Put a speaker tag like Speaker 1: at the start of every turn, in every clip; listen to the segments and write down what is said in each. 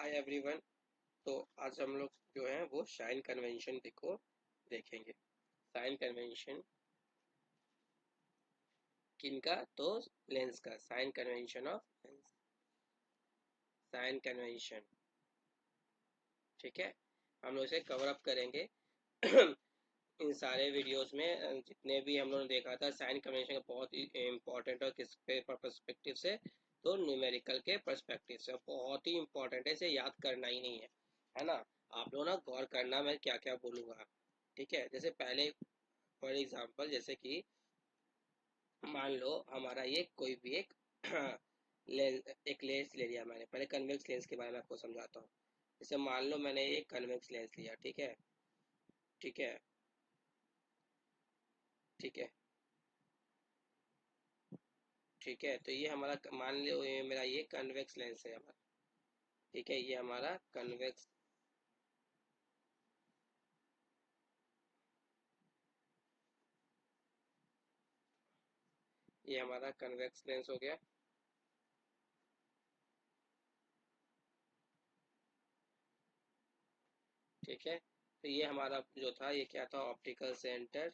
Speaker 1: Hi everyone. तो आज हम लोग जो है वो साइन कन्वेंशन देखेंगे। साइन कन्वेंशन किनका? तो लेंस का। Sign convention of lens, sign convention. ठीक है, हम लोग इसे कवर अप करेंगे इन सारे वीडियोस में जितने भी हम लोगों ने देखा था साइन कन्वेंशन का बहुत ही इम्पोर्टेंट और किस पे पर्सपेक्टिव से, तो न्यूमेरिकल के पर्सपेक्टिव से बहुत ही इम्पोर्टेंट है। इसे याद करना ही नहीं है ना। आप लोग ना गौर करना मैं क्या क्या बोलूँगा। ठीक है, जैसे पहले फॉर एग्जांपल जैसे कि मान लो हमारा ये कोई भी एक एक लेंस ले लिया मैंने। पहले कन्वेक्स लेंस के बारे में आपको समझाता हूँ। जैसे मान लो मैंने एक कन्वेक्स लेंस लिया। ठीक है, ठीक है, ठीक है, ठीक है। तो ये हमारा मान लो ये मेरा ये कन्वेक्स लेंस है हमारा। ठीक है, ये हमारा कन्वेक्स, ये हमारा कन्वेक्स लेंस हो गया। ठीक है, तो ये हमारा जो था ये क्या था? Optical centre.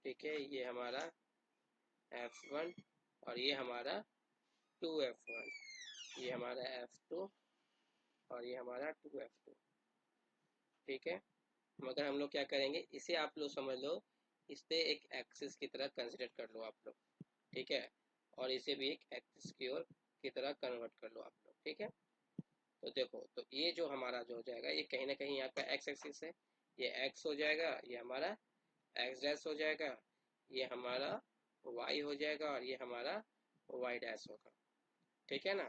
Speaker 1: ठीक है, ये हमारा F1 और ये हमारा 2F1, ये हमारा F2 और ये हमारा 2F2। ठीक है, मगर हम लोग क्या करेंगे, इसे आप लोग समझ लो, इस पे एक एक्सिस की तरह कंसिडर कर लो आप लोग। ठीक है, और इसे भी एक एक्सिस की ओर की तरह कन्वर्ट कर लो आप लोग। ठीक है, तो देखो, तो ये जो हमारा जो हो जाएगा ये कहीं ना कहीं यहाँ का एक्स एक्सिस है, ये एक्स हो जाएगा, ये हमारा एक्स डैश हो जाएगा, ये हमारा वाई हो जाएगा और ये हमारा वाई डैश होगा। ठीक है ना,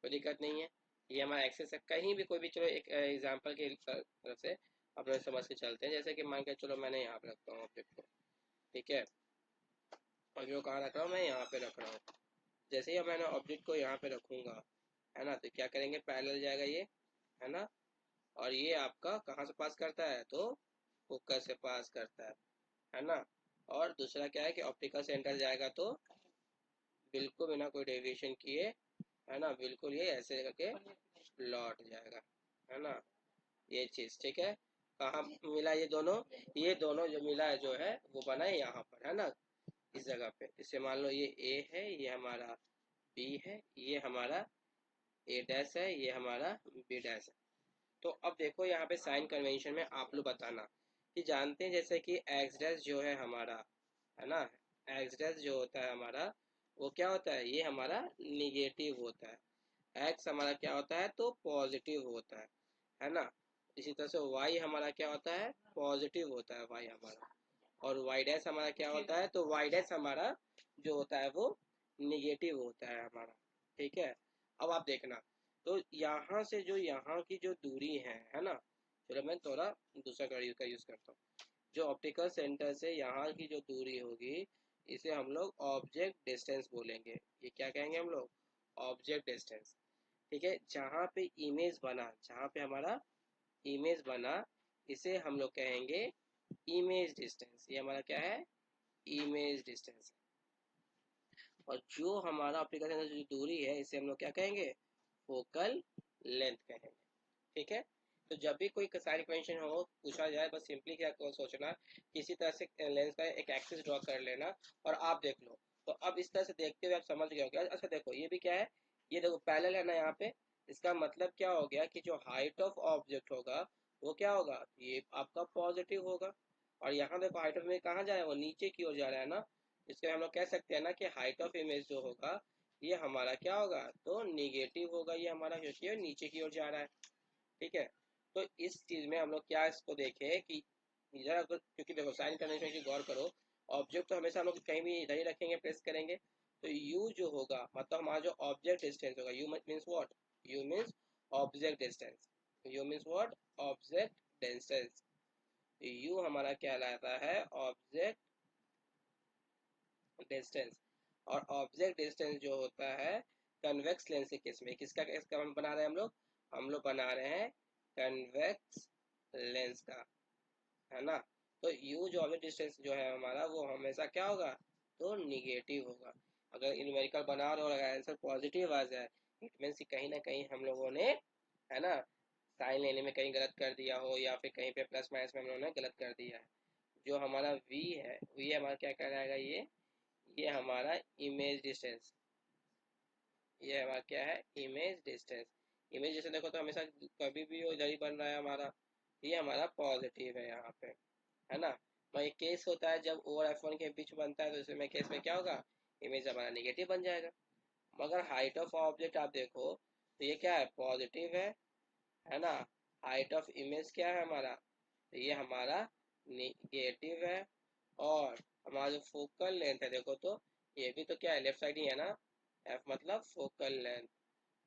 Speaker 1: कोई दिक्कत नहीं है। ये हमारा एक्सेस है कहीं भी, कोई भी। चलो एक एग्जांपल के तरफ से अपने समझ के चलते हैं। जैसे कि मान के चलो मैंने यहाँ पे रखता हूँ ऑब्जेक्ट को। ठीक है, और जो कहाँ रख रहा हूँ, मैं यहाँ पे रख रहा हूँ। जैसे ही मैंने ऑब्जेक्ट को यहाँ पे रखूंगा, है ना, तो क्या करेंगे, पैरेलल जाएगा ये, है ना। और ये आपका कहाँ से पास करता है? तो फोकस से पास करता है ना। और दूसरा क्या है कि ऑप्टिकल सेंटर जाएगा तो बिल्कुल बिना कोई डेविएशन किए, है ना, बिल्कुल ये ऐसे करके लौट जाएगा, है ना। ये चीज ठीक है। कहाँ मिला ये दोनों जो मिला है जो है वो बना है यहाँ पर, है ना, इस जगह पे। इससे मान लो ये ए है, ये हमारा बी है, ये हमारा ए डैश है, ये हमारा बी डैश है। तो अब देखो यहाँ पे साइन कन्वेंशन में आप लोग बताना कि जानते हैं जैसे कि एक्स डैश जो है हमारा, है ना, एक्स डैश जो होता है हमारा वो क्या होता है? ये हमारा निगेटिव होता है। एक्स हमारा क्या होता है? तो पॉजिटिव होता है ना। इसी तरह से वाई हमारा क्या होता है? पॉजिटिव होता है वाई हमारा। और वाई डैश हमारा क्या होता है? तो वाई डैश हमारा जो होता है वो निगेटिव होता है हमारा। ठीक है, अब आप देखना, तो यहाँ से जो यहाँ की जो दूरी है ना, चलो मैं थोड़ा दूसरा का यूज करता हूँ। जो ऑप्टिकल सेंटर से यहाँ की जो दूरी होगी इसे हम लोग ऑब्जेक्ट डिस्टेंस बोलेंगे। ये क्या कहेंगे हम लोग? Object distance. ठीक है, जहाँ पे इमेज बना, जहाँ पे हमारा इमेज बना इसे हम लोग कहेंगे इमेज डिस्टेंस। ये हमारा क्या है? Image distance. और जो हमारा ऑप्टिकल सेंटर से जो दूरी है इसे हम लोग क्या कहेंगे? फोकल लेंथ कहेंगे। ठीक है, तो जब भी कोई साइन कन्वेंशन हो पूछा जाए, बस सिंपली क्या सोचना, किसी तरह से लेंस का एक एक्सिस ड्रॉ कर लेना और आप देख लो। तो अब इस तरह से देखते हुए आप समझ गए होंगे। अच्छा देखो, ये भी क्या है, ये देखो पैरेलल है ना यहाँ पे। इसका मतलब क्या हो गया कि जो हाइट ऑफ ऑब्जेक्ट होगा वो क्या होगा? ये आपका पॉजिटिव होगा। और यहाँ देखो हाइट ऑफ इमेज कहाँ जा रहा है? वो नीचे की ओर जा रहा है ना। इसके हम लोग कह सकते हैं ना कि हाइट ऑफ इमेज जो होगा ये हमारा क्या होगा? तो निगेटिव होगा ये हमारा, क्योंकि नीचे की ओर जा रहा है। ठीक है, तो इस चीज में हम लोग क्या इसको देखें कि इधर अगर, क्योंकि देखो साइन कन्वेंशन की गौर करो, ऑब्जेक्ट तो हमेशा हम लोग कहीं भी इधर ही रखेंगे, प्रेस करेंगे। तो यू जो होगा मतलब हमारा जो ऑब्जेक्ट डिस्टेंस होगा, you means what? You means object distance. You means what? Object distance. You हमारा कहलाता है ऑब्जेक्ट डिस्टेंस। और ऑब्जेक्ट डिस्टेंस जो होता है कन्वेक्स लेंस के केस में, किसका केस हम बना रहे हैं हम लोग बना रहे हैं कन्वेक्स लेंस का, है ना। तो यू जो ऑब्जेक्ट डिस्टेंस जो है हमारा वो हमेशा क्या होगा? तो निगेटिव होगा। अगर न्यूमेरिकल बना रहे हो और अगर आंसर पॉजिटिव आ जाए, इट मीन्स कहीं ना कहीं हम लोगों ने है ना, साइन लेने में कहीं गलत कर दिया हो या फिर कहीं पे प्लस माइनस में हम लोगों ने गलत कर दिया है। जो हमारा v है, v हमारा क्या कहलाएगा, ये हमारा इमेज डिस्टेंस, ये हमारा क्या है, इमेज डिस्टेंस। इमेज डिस्टेंस देखो तो हमेशा कभी भी वो इधर ही बन रहा है हमारा, ये हमारा पॉजिटिव है यहाँ पे, है ना। तो एक केस होता है जब ओ और F1 के बीच बनता है, तो इसमें केस में क्या होगा, इमेज हमारा नेगेटिव बन जाएगा। मगर हाइट ऑफ ऑब्जेक्ट आप देखो तो ये क्या है, पॉजिटिव है ना। हाइट ऑफ इमेज क्या है हमारा, तो ये हमारा नेगेटिव है। और हमारा जो फोकल लेंथ है देखो तो ये भी तो क्या है, लेफ्ट साइड ही है ना, एफ मतलब फोकल लेंथ।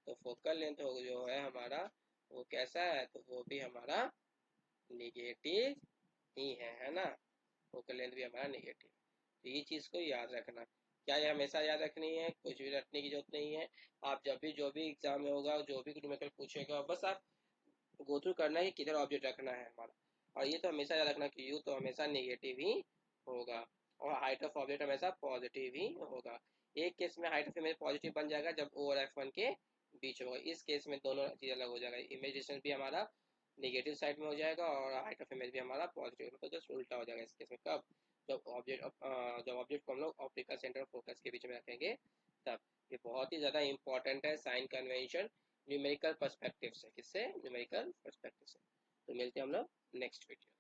Speaker 1: तो फोकल लेंथ हो जो है हमारा, वो कैसा है, तो वो भी हमारा निगेटिव ही है ना। फोकल लेंथ भी हमारा निगेटिव। तो ये चीज़ को याद रखना। क्या ये हमेशा याद रखनी है, कुछ भी रटने की जरूरत नहीं है। आप जब भी जो भी एग्जाम में होगा, जो भी न्यूमेरिकल पूछेगा, बस आप गो थ्रू करना है कि किधर ऑब्जेक्ट रखना है हमारा। और ये तो हमेशा याद रखना कि यू तो हमेशा नेगेटिव ही होगा और हाइट ऑफ ऑब्जेक्ट हमेशा पॉजिटिव ही होगा। एक केस में हाइट ऑफ इमेज पॉजिटिव बन जाएगा जब ओ और F1 के बीच होगा, इस केस में दोनों चीज अलग हो जाएगा, इमेज डिस्टेंस भी हमारा नेगेटिव साइड में हो जाएगा और हाइट ऑफ इमेज भी हमारा पॉजिटिव, मतलब जस्ट उल्टा हो जाएगा इस केस में। कब, जब ऑब्जेक्ट को हम लोग ऑप्टिकल सेंटर फोकस के बीच में रखेंगे तब। ये बहुत ही ज़्यादा इंपॉर्टेंट है साइन कन्वेंशन न्यूमेरिकल पर्सपेक्टिव से, किससे, न्यूमेरिकल पर्सपेक्टिव से। तो मिलते हैं हम लोग नेक्स्ट वीडियो।